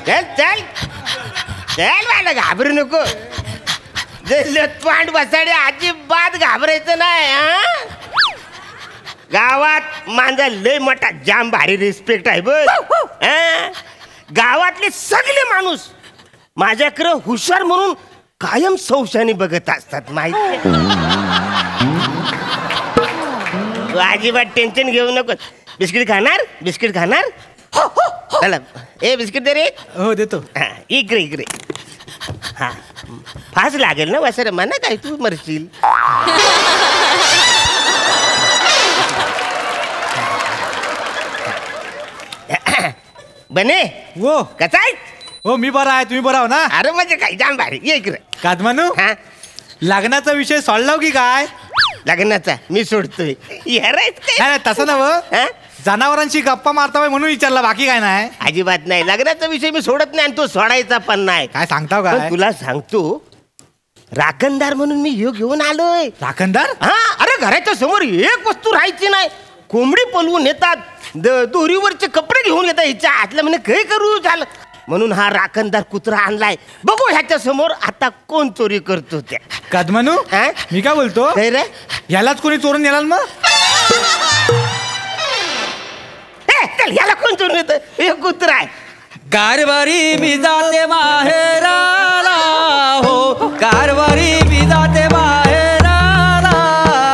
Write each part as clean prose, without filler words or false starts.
चल चल चल मला घाबरू नको. पांड बसाडे अजिबात घाबरायचं नाही. गावात माझा लय मोठा जाम भारी रिस्पेक्ट आहे बघ. गावातले सगळे माणूस माझ्याकडे हुशार म्हणून कायम सौशाने बघत असतात माहिती. तू अजिबात टेन्शन घेऊ नको. बिस्किट खाणार बिस्किट खाणार. चला ए बिस्किट दे रे. हो देतो. इकडे इकडे. हा फास लागेल ना वसरे म्हणा काय तू मरशील. बने वो कसा आहे. हो मी बरा आहे तुम्ही बरा हो ना. अरे म्हणजे काय जाम भारी. ये इकडे. कादमानू हा लग्नाचा विषय सोडलाव की काय. लग्नाचा मी सोडतोय. नाही तसं नव जनावरांशी गप्पा मारता म्हणून विचारला बाकी काय नाही. अजिबात नाही. लग्नाचा विषय मी सोडत नाही आणि तो सोडायचा पण नाही. काय सांगताव काय. तुला सांगतो राखणदार म्हणून मी ह्यो घेऊन आलोय. राखणदार. हा अरे घराच्या समोर एक वस्तू राहायची नाही. कोंबडी पलवून येतात. दोरीवरचे कपडे घेऊन येतात. हिच्या हातला म्हणे काय करू झालं म्हणून हा राखणदार कुत्रा आणलाय. बघू ह्याच्या समोर आता कोण चोरी करतो त्या. कादमानू मी काय बोलतो काय रे. यालाच कोणी चोरून नेला मग. याला कोण चोरून येतं. हे कुत्रा आहे. कारभारी मी जाते माहेराला हो. कारभारी मी जाते माहेराला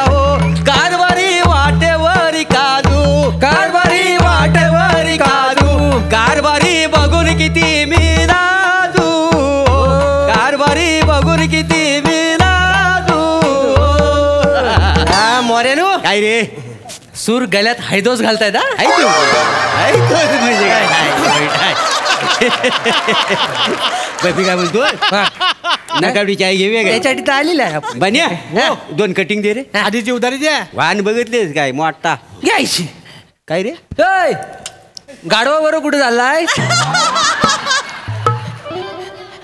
हो. कारभारी वाटेवरी काजू. कारभारी वाटेवरी काजू. कारभारी बघून किती मी राजू. कारभारी बघून किती मी राजू. मोरेनू काय रे सूर गल्यात हैदोस घालतायत. म्हणजे काय काय बोलतो. नकावडी चाय घेऊया त्याच्यासाठी तर आलेला आहे. बन्या 2 कटिंग दे रे. आधीची उधारी द्या. वाहन बघितलेस काय मोठा घ्यायची. काय रे गाडवा बरोबर कुठे चाललाय.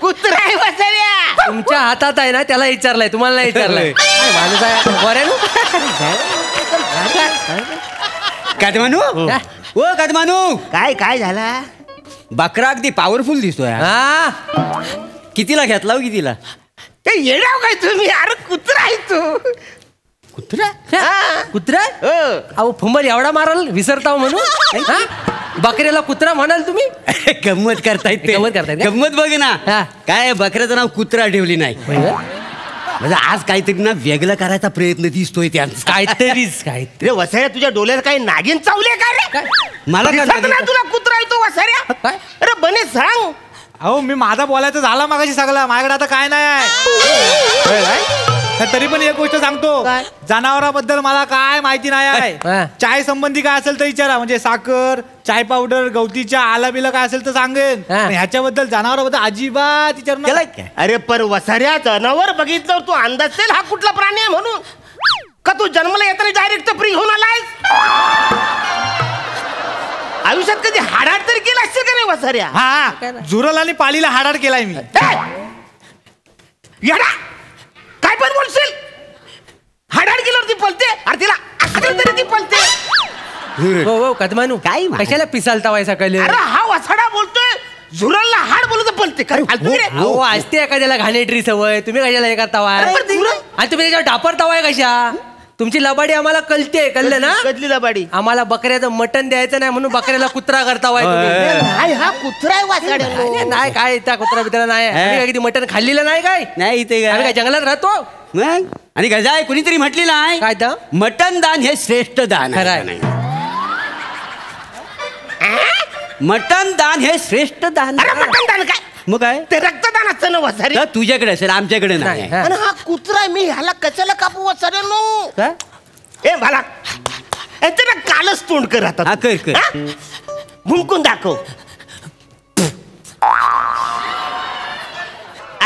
कुत्रा आहे वसऱ्या. तुमच्या हातात आहे ना त्याला विचारलाय तुम्हाला नाही विचारलाय. माणूस आहे मोरेनू. कादमानू ओ कादमानू काय काय झाला. बकरा अगदी पॉवरफुल दिसतोय. कितीला घेतला हो कितीला. ते येणार काय तुम्ही. अरे कुत्रा आहे तू. कुत्रा कुत्रा अहो फुंबर एवढा माराल विसरताव म्हणून. बकऱ्याला कुत्रा म्हणाल तुम्ही. गंमत करतायत गंमत करतायत. गंमत बघ ना. काय बकऱ्याचं नाव कुत्रा ठेवली नाही. म्हणजे आज काहीतरी ना वेगळं करायचा प्रयत्न दिसतोय त्यांचा. काहीतरी वसऱ्या तुझ्या डोळ्याला काही नागिन चावले का रे. मला काय तुला कुत्रा येतो वसऱ्या. अरे बने सांग. अहो मी माझा बोलायचं झाला मागाशी सगळा. माझ्याकडे आता काय नाही आहे. तरी पण एक गोष्ट सांगतो. जनावराबद्दल मला काय माहिती नाही आहे. चाय संबंधी काय असेल तर विचारा. म्हणजे साखर चाय पावडर गवती चहा आला बिला काय असेल तर सांगेन. ह्याच्याबद्दल जनावराबद्दल अजिबात विचारू. अरे पर वसाऱ्या जनावर बघितलं तू अंदाज असेल हा कुठला प्राणी आहे म्हणून. का तू जन्माला येताना डायरेक्ट फ्री होऊन आलाय. आयुष्यात कधी हाडाड तरी केला असेल का नाही वसाऱ्या. हा झुरल आणि पालीला हाडाड केलाय मी. येडा काय पण बोलशील. हाडाड केल्यावर ती पलते. अरे तिला असं तरी ती पलते. हो कदमानू काय कशाला पिसालता व्हाय सकाळी. अरे हा वसाडा बोलतोय झुरलला हाड बोलतो पलते. हो असते एखाद्याला घाणेटरी सवय. तुम्ही कशाला हे करता आणि तुम्ही त्याच्यावर डापरतावाय कशा. तुमची लबाडी आम्हाला कळलं ना. कधली लबाडी. आम्हाला बकऱ्याचं मटण द्यायचं नाही म्हणून बकऱ्याला कुत्रा करतावाय. हा कुत्रा आहे वासाड्या. नाही काय त्या कुत्रा बित्रा नाही. कधी मटण खाल्लेलं नाही काय. नाही इथे काय जंगलात राहतो मग. आणि गजाय कुणीतरी म्हटलेलं आहे काय तर मटण दान हे श्रेष्ठ दान आहे. मटण दान हे श्रेष्ठ दान. मटण दान काय मग काय ते रक्तदान असतं ना वसारी. तुझ्याकडे असेल आमच्याकडे नाही. आणि हा कुत्रा मी ह्याला कशाला कापू वसारे नो. ए मला ना कालच तोंड कर आता. कर भुंकून दाखव.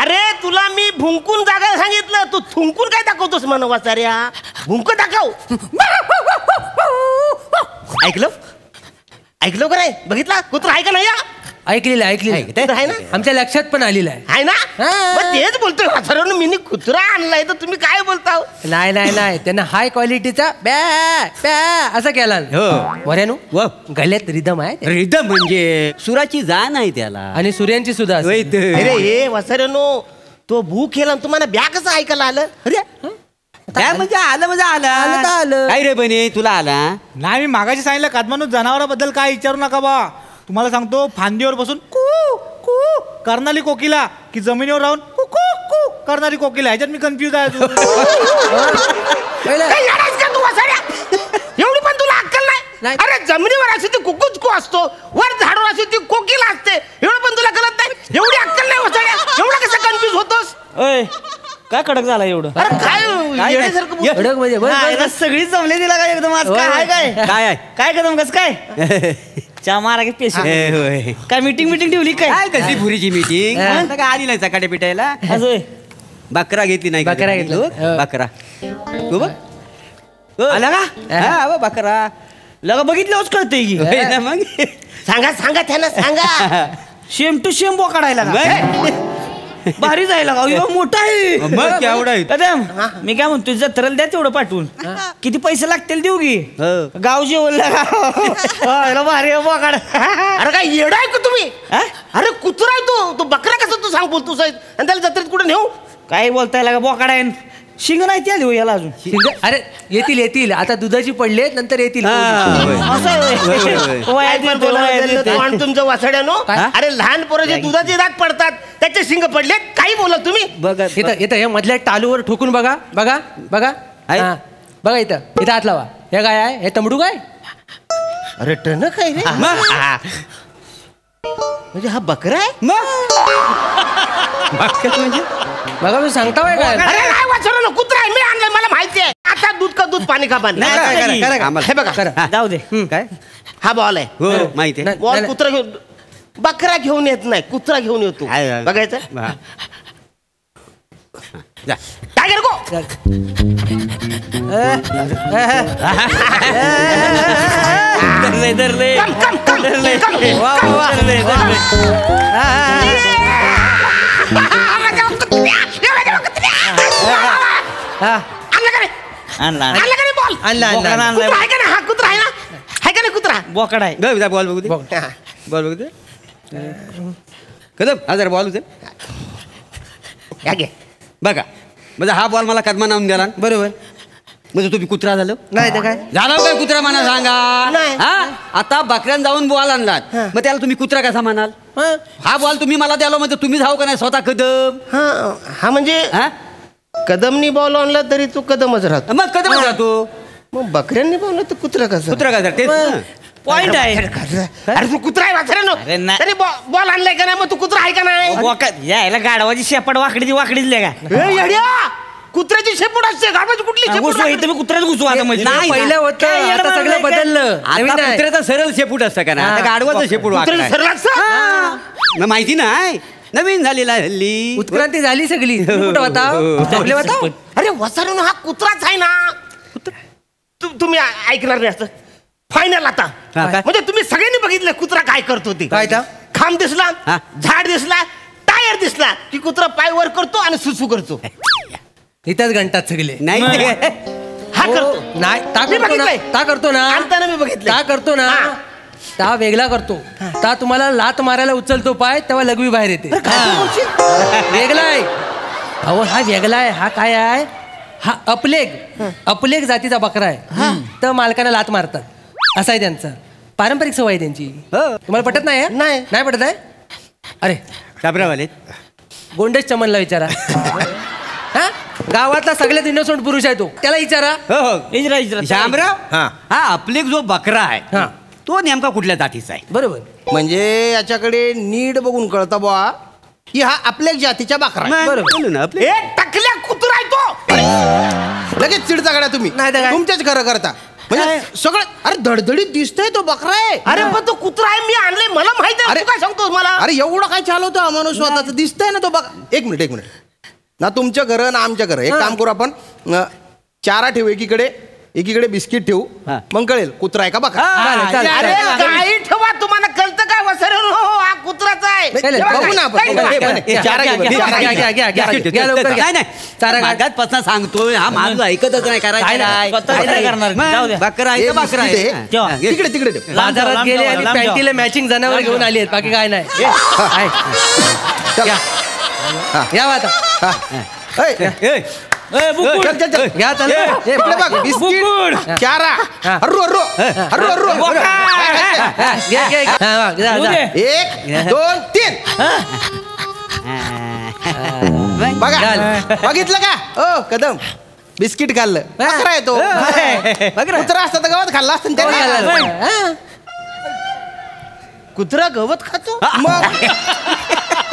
अरे तुला मी भुंकून जागा सांगितलं तू थुंकून काय दाखवतोस म्हण वसाऱ्या. भुंक दाखव. ऐकलं ऐकलं का नाही. बघितला कुत्रा आहे का नाही. ऐकलेलं आहे ऐकलेलं आहे ना? आमच्या लक्षात पण आलेलं आहे ना हा. मग तेच बोलतोय वासरानं मी कुत्रा आणलाय तर तुम्ही काय बोलता नाही नाही नाही त्यांना हाय क्वालिटीचा ब्या ब्या असं केला हो. वऱ्यानु व गल्यात रिदम आहे रिदम म्हणजे सुराची जाण आहे त्याला. आणि सूर्यांची सुद्धा असते. होय तर. अरे हे वासरानो तो भू केला तुम्हाला ब्या कसं ऐकायला आलं अरे काय म्हणजे आलं म्हणजे आलं तर आलं आलं. काय रे बने तुला आला. नाही मी मागाशी सांगितलं कादमानू जनावराबद्दल काय विचारू नका बा. तुम्हाला सांगतो फांदीवर बसून कू कू करणारी कोकिला की जमिनीवर राहून कू कू कू करणारी कोकिला ह्याच्यात मी कन्फ्युज आहे अजून. पहिलं- काय येडायस का तू वासऱ्या? एवढी पण तुला अक्कल नाही नाही. अरे जमिनीवर अशी ती कुकुचकू असतो वर झाडावर अशी ती कोकिला असते एवढं पण तुला कळत नाही एवढी अक्कल नाही वासऱ्या एवढं कसं कन्फ्युज होतोस ओय काय कडक झाला एवढं अरे काय येड्यासारखं बोल- कडक म्हणजे बस, बस, बस. सगळी जमले दिला काय एकदम आज काय आहे काय काय आहे? काय कदम कस काय चा मारा पेशंट ए, होय. काय मीटिंग ठेवली काय काय कसली पुरीची मीटिंग हा. आता काय आली नाही सकाळी पिटायला. असं होय. बकरा घेतली नाही का बकरा तुम्ही? घेतला. लोक? हो. बकरा तू बघ हो. आला का हा बघ, बकरा लगा बघितल्यावरच कळतंय की होय ना मग सांगा त्यांना सांगा शेम टू शेम बोकाडायला मग? भारी जायला का मोठा आहे मग केवढा आहे? कदम मी काय म्हणतो जत्रेला द्या तेवढं पाठवून किती पैसे लागतील देऊ की हो. गाव जेवण भारी आहे बोकाड अरे काय येडाय का तुम्ही हा? अरे कुत्रा आहे तो बकरा कसं तू सांग बोलतोस आणि त्याला जत्रेत कुठे नेऊ काय बोलताय लागा बोकाड आहे शिंग नाही ती आली हो याला अजून शिंग- अरे येतील आता दुधाची पडले नंतर येतील हा, होय. असं आहे होय, होय, होय. होय. वयात काय पण येतं, बोलायला वयात गेलं येतं. तो आणि तुमचं वासड्यानो काय? अरे लहान पोराचे दुधाचे दात पडतात त्याचे शिंग पडले काही बोला तुम्ही बघ इथं हे मधल्या टालूवर ठोकून बघा आहे? हा. बघा इथं हात लावा हे काय आहे हे तंबडू काय अरे टन काय रे मग म्हणजे हा बकरा आहे बकरा म्हणजे बघा तुम्ही सांगता काय अरे नाही वासड्यानो कुत्रा आहे मी आणलंय मला माहिती आहे आता दूध का दूध पाणी का पाणी नाही, करा, नाही, करा, करा, आम्हाला. हे बघा हा. जाऊ दे काय हा बॉल आहे हो माहिती आहे नाही. बॉल कुत्रा घेऊन बकरा घेऊन येत नाही कुत्रा घेऊन येतो आहे, आहे. बघायचं हा. जा. टायगर गो धरले धरले कम कम कम धरले कम वा वा वा धरले धरले आणला बॉल आणला, आणला. बोकाड आणलाय. कुत्रा आहे का ना हा कुत्रा आहे ना आहे का नाही कुत्रा बोकाड आहे जा, जा, बॉल बघू दे हा. बॉल बघू दे कदम हा जरा बॉल उचल या घे बघा म्हणजे हा बॉल मला कदमा नावून द्याला बरोबर म्हणजे तुम्ही कुत्रा झालं नाही तर काय झाला काय कुत्रा म्हणा सांगा नाही. हा आता बकऱ्यान जाऊन बॉल आणलात मग त्याला तुम्ही कुत्रा कसा म्हणाल हं. हा बॉल तुम्ही मला द्यालो म्हणजे तुम्ही जाऊ का नाही स्वतः कदम हा हा म्हणजे हा कदमनी बॉल आणला तरी तू कदमच राहतो मग कदम राहतो मग बकऱ्यांनी बॉल तर कुत्रा कसं कुत्रा कसा तेच ना. पॉइंट आहे अरे तू कुत्रा आहे अरे वासऱ्यानं नाही. तरी बॉल आणलाय का नाही मग तू कुत्रा आहे का नाही बोकाड यायला गाडवाची शेपट वाकडीची वाकडीच का ए, येड्या! कुत्र्याची शेपूट असते गाडवाची कुठली शेपूट घुसवा इथं मी कुत्र्यात घुसू आता म्हणजे नाही, पहिलं होतं काय येडं आता सगळं मारलंय काय? बदललं नवीन आता आहे. कुत्र्याचा सरळ शेपूट असतं का ना आता गाडवाचं शेपूट कुत्र्याचं वाकडं सरळ असतं? आहे. मग माहिती नाही नवीन झालेला आहे हल्ली उत्क्रांती झाली सगळी तुम्ही कुठं होता आपले होता अरे वसारून हा कुत्राच आहे ना तुम्ही ऐकणार नाही असं फायनल आता हा, काय? म्हणजे तुम्ही सगळ्यांनी बघितलं कुत्रा काय करतो ते काय तर? खांब दिसला हा. झाड दिसला टायर दिसला की कुत्रा पाय वर करतो आणि सुसू करतो इथंच घंटात सगळे नाही ते. हा हो, करतो नाही ता मी करतो ना बघितलंय. ता करतो ना आणताना मी बघितलंय. ता करतो ना हा. ता वेगळा करतो ता तुम्हाला लात मारायला उचलतो पाय तेव्हा लघवी बाहेर येते वेगळा आहे अहो हा वेगळा आहे हा काय आहे हा अपलेग जातीचा बकरा आहे तर मालकाला लात मारतात असं आहे त्यांचं पारंपरिक सवय आहे त्यांची हो. तुम्हाला पटत नाही आहे? नाही. नाही पटत आहे अरे शाबरावाले गोंडेश चमनला विचारा हा गावातला सगळ्यात इनोसंट पुरुष आहे तो त्याला विचारा हो हो इजरा इजरा शामराव हा. हा आपले जो बकरा हा. आहे तो नेमका कुठल्या जातीचा आहे बरोबर म्हणजे याच्याकडे नीट बघून कळतं बुवा की हा आपल्या जातीच्या बकरा आहे. मग बरोबर. बोलू ना आपले ए टकल्या कुत्रा आहे तो लगेच चिडता गड्या तुम्ही नाही तर काय? तुमच्याच खरं करता म्हणजे सगळं अरे धडधडीत दिसतंय तो बकरा आहे अरे पण तो कुत्रा आहे मी आणले मला माहित आहे अरे. तू काय सांगतोस मला अरे एवढं काय चालवतो हा माणूस स्वतःच दिसतंय ना तो बघ एक मिनिट ना तुमच्या घरं ना आमच्या घरं एक काम करू आपण चारा ठेवू एकीकडे एकीकडे बिस्किट ठेवू हा. मग कळेल कुत्रा आहे का बघा चालेल, अरे चालेल. काही ठेवा तुम्हाला कळतं काय वसरे हो हा कुत्राचा आहे चालेल, ठेवा बघू काय? ना आपण. काय ठेवा? हे पण आहे. चारा घे बरं, चारा घे. घ्या लवकर घ्या. नाही नाही चारा घ्या. मागातपासून सांगतोय हा माणूस ऐकतच नाही करायचं काय नाही. काय. स्वतः काय नाही. करणार? मग जाऊ द्या. बकरा आहे हे तर बकरा बिस्किट आहे. आहे. ठेवा. हा, घे. तिकडे ठेव बाजारात गेले आणि लांब जाऊ. पॅन्टीला मॅचिंग जनावर घेऊन आली आहेत बाकी काय नाही आहे. चल. घ्या. घ्या बा आता ऐ, ए, बुकुड. चल, चल, चल. घ्या चल हे, इकडे बघ बिस्किट चारा हा. अर्रो अर्रो अर्रो अर्रो हा, घ्या घ्या घ्या. हा, वा, जा, येऊ जा. दे. 1 2 3 बघा चाल. बघितलं का ओ कदम बिस्किट खाल्लं बकरा येतो कुत्रा असता तर गावात खाल्ला असतं कोण त्याने. घालायला? हा. कुत्रा गवत खातो मग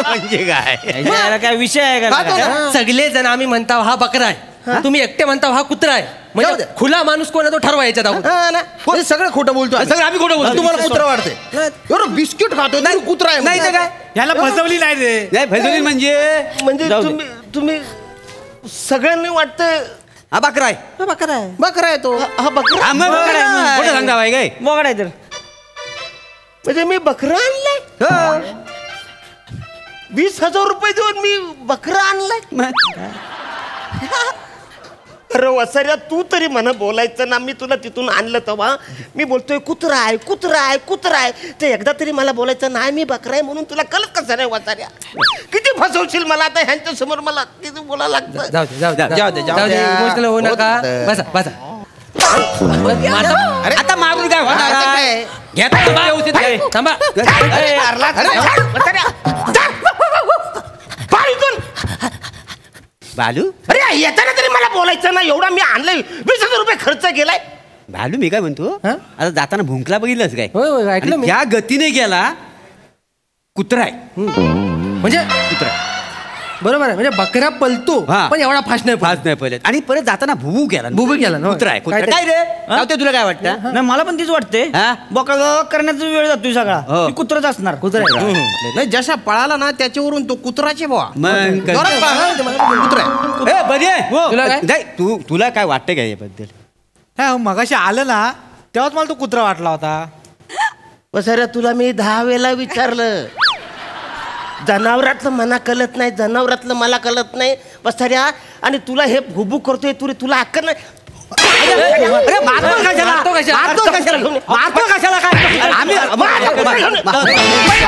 म्हणजे काय याला काय विषय आहे का खातो नाही? ना. सगळे जण आम्ही म्हणता हा बकरा आहे तुम्ही एकटे म्हणता हा कुत्रा आहे जाऊ म्हणजे दे. खुला माणूस कोण आहे तो ठरवा याच्यात अगोदर. हा ना हे सगळं खोटं बोलतो आम्ही. सगळं आम्ही खोटं बोलतो. तुम्हाला कुत्रा वाटतंय एवढं बिस्किट खातो नाही कुत्रा आहे नाही तर काय ह्याला फसवली नाही रे नाही फसवली म्हणजे म्हणजे जाऊ दे. तुम्ही सगळ्यांनी वाटतं हा बकरा आहे बकरा आहे तो हा बकरा हा, मग बकरा आहे. खोटं सांगता बाई काय बोकड आहे तर म्हणजे मी बकरा आणलाय 20,000 रुपये देऊन मी बकरा आणलाय अरे वसाऱ्या तू तरी म्हणा बोलायचं ना मी तुला तिथून आणलं तेव्हा मी बोलतोय कुत्रा आहे कुत्रा आहे कुत्रा आहे ते एकदा तरी मला बोलायचं नाही मी बकरा आहे म्हणून तुला कळत कसं नाही वसाऱ्या किती फसवशील मला आता ह्यांच्या समोर मला किती बोलायला लागतं जाऊ दे जाऊ दे जाऊ दे, जाऊ जाऊ दे द्या. इमोशनल होऊ नका होतं. बसा बसा माझा- अरे आता मारून काय होणार आता आहे? काय? घ्या थांबा, व्यवस्थित घ्या. थांबा अरे, वसाऱ्या, जा. पार इथून. बालू अरे येताना तरी मला बोलायचं ना एवढा मी आणलंय 20,000 रुपये खर्च केलाय बालू मी काय म्हणतो हा? आता जाताना भुंकला बघितलंच काय होय होय ऐकलं आणि मी ज्या गतीने गेला कुत्रा आहे म्हणजे कुत्रा आहे. बरोबर आहे म्हणजे बकरा पलतो हा. पण एवढा फास्ट नाही फास्ट नाही पहिले आणि परत जाताना भुबू गेला भुबू गेला ना. कुत्रा आहे कुत्रा काय ते? काय रे रावते, तुला काय वाटतं नाही मला पण तीच वाटते हा? बोकड करण्याचा वेळ जातोय सगळा हो. ती कुत्रच असणार कुत्रा आहे. नाही जशा पळाला ना त्याच्यावरून तो कुत्राचे बुवा मग जोरात पळाला, कुत्रा आहे. ए, बरी आहे. हो. तुला काय? नाही, तुला काय वाटतं का याबद्दल हा मगाशी आलं ना तेव्हाच मला तो कुत्रा वाटला होता वसाऱ्या तुला मी 10 वेळा विचारलं जनावरातलं मला कळत नाही जनावरातलं मला कळत नाही वसाऱ्या आणि तुला हे भुबू करतोय तुला अक्कल नाही अरे मारतो कशाला? मारतो कशाला? मारतो कशाला? मारतो कशाला काय आम्ही मार, मार, मार, मार.